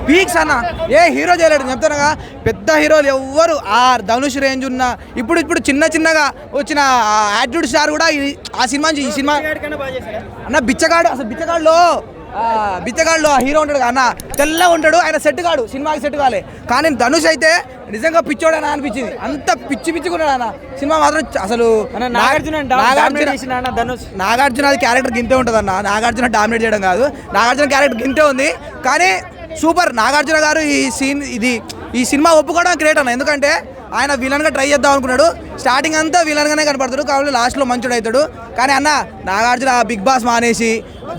Peaks అన్న ఏ hero చేయలేడు చెప్తానుగా. పెద్ద హీరోలు ఎవ్వరు ఆ ధనుష్ రేంజ్ ఉన్న ఇప్పుడు చిన్నగా వచ్చిన యాటిట్యూడ్ స్టార్ కూడా ఆ సినిమా ఈ సినిమా అన్న బిచ్చగాడు. అసలు బిచ్చగాడులో హీరో ఉంటాడు అన్న, తెల్లగా ఉంటాడు ఆయన, సెట్ కాడు, సినిమాకి సెట్ కాలే. కానీ ధనుష్ అయితే నిజంగా పిచ్చోడని అనిపించింది, అంత పిచ్చికున్నాడు అన్న. సినిమా మాత్రం అసలు నాగార్జున అది క్యారెక్టర్ గింతే ఉంటుంది అన్న. నాగార్జున డామినేట్ చేయడం కాదు, నాగార్జున క్యారెక్టర్ గింతే ఉంది. కానీ సూపర్ నాగార్జున గారు ఈ సినిమా ఒప్పుకోవడం గ్రేట్ అన్న. ఎందుకంటే ఆయన విలన్గా ట్రై చేద్దాం అనుకున్నాడు, స్టార్టింగ్ అంతా విలన్గానే కనపడతాడు, కాబట్టి లాస్ట్లో మంచోడు అవుతాడు. కానీ అన్న నాగార్జున బిగ్ బాస్ మానేసి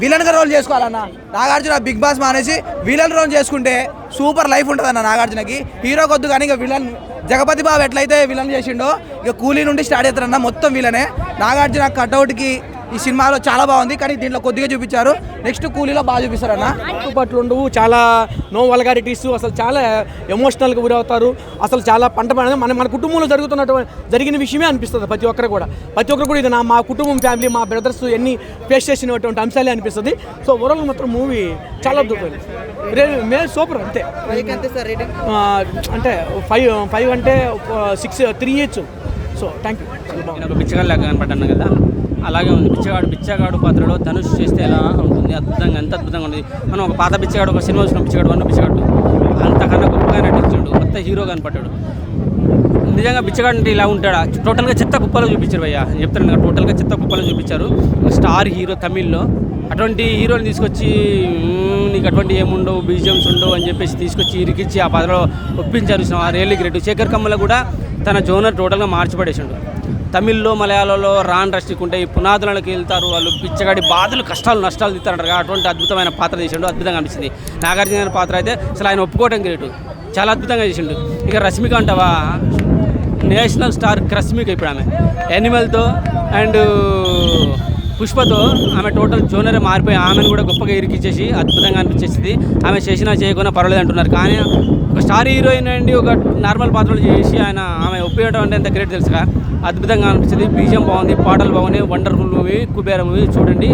విలన్గా రోల్ చేసుకోవాలన్న. నాగార్జున బిగ్ బాస్ మానేసి విలన్ రోల్ చేసుకుంటే సూపర్ లైఫ్ ఉంటుంది అన్న నాగార్జునకి. హీరో కొద్దు కానీ ఇక విలన్ జగపతి బాబు ఎట్లయితే విలన్ చేసిండో ఇక కూలీ నుండి స్టార్ట్ అవుతారన్న, మొత్తం విలనే. నాగార్జున కట్అవుట్కి ఈ సినిమాలో చాలా బాగుంది, కానీ దీంట్లో కొద్దిగా చూపించారు. నెక్స్ట్ కూలీలో బాగా చూపిస్తారన్న. పట్లు ఉండవు, చాలా నో వల్గారిటీస్, అసలు చాలా ఎమోషనల్గా గురవుతారు. అసలు చాలా మన కుటుంబంలో జరిగిన విషయమే అనిపిస్తుంది ప్రతి ఒక్కరు కూడా ఇది మా కుటుంబం, ఫ్యామిలీ, మా బ్రదర్స్ ఎన్ని ఫేస్ చేసినటువంటి అంశాలే అనిపిస్తుంది. సో ఓవరాల్ మాత్రం మూవీ చాలా అద్భుతం, సూపర్. అంతే అంటే 5 అంటే 6 3 ఇయచ్చు. So thank you. నేను ఒక బిచ్చగాడు లాగా కనపడ్డాను కదా, అలాగే ఉంది. బిచ్చగాడు పాత్రలో ధనుష్ చేస్తే ఎలా ఉంటుంది, ఎంత అద్భుతంగా ఉంది. మనం ఒక పాత బిచ్చగాడు, ఒక సినిమా వచ్చిన బిచ్చగాడు అంతకన్నా గొప్పగా నటించాడు, కొత్త హీరో కనపడ్డాడు. నిజంగా బిచ్చగాడు అంటే ఇలా ఉంటాడా? టోటల్గా చెత్త కుప్పలో చూపించారు భయ్యా, చెప్తాను కదా, టోటల్గా చెత్త కుప్పలో చూపించారు. స్టార్ హీరో తమిళ్లో అటువంటి హీరోని తీసుకొచ్చి నీకు అటువంటి ఏముండవు, బీజిఎమ్స్ ఉండవు అని చెప్పేసి తీసుకొచ్చి ఇరికిచ్చి ఆ పాత్రలో ఒప్పించారు. Really great. శేఖర్ కమ్మల కూడా తన జోనర్ టోటల్గా మార్చిపడేసాడు. తమిళ్లో మలయాళంలో రాన్ రష్టిక్ ఉంటే ఈ పునాదులకు వెళ్తారు వాళ్ళు, పిచ్చగాడి బాధలు నష్టాలు తీస్తారంటారు. అటువంటి అద్భుతమైన పాత్ర చేసిండు, అద్భుతంగా అనిపించింది. నాగార్జున గారి పాత్ర అయితే అసలు ఆయన ఒప్పుకోవడం గ్రేటు, చాలా అద్భుతంగా చేసిండు. ఇక రష్మిక అంటావా, నేషనల్ స్టార్ రష్మిక. ఇప్పుడు ఆమె యానిమల్తో అండ్ పుష్పతో ఆమె టోటల్ జోనరే మారిపోయి ఆమెను కూడా గొప్పగా ఇరికిచ్చేసి అద్భుతంగా అనిపించేసింది. ఆమె చేసినా చేయకుండా పర్వాలేదు అంటున్నారు. కానీ ఒక స్టార్ హీరోయిన్ అండి ఒక నార్మల్ పాత్రలు చేసి ఆమె ఒప్పించడం అంటే ఎంత గ్రేట్ తెలుసుగా, అద్భుతంగా అనిపించింది. బీజిఎం బాగుంది, పాటలు బాగున్నాయి, వండర్ఫుల్ మూవీ, కుబేర మూవీ చూడండి.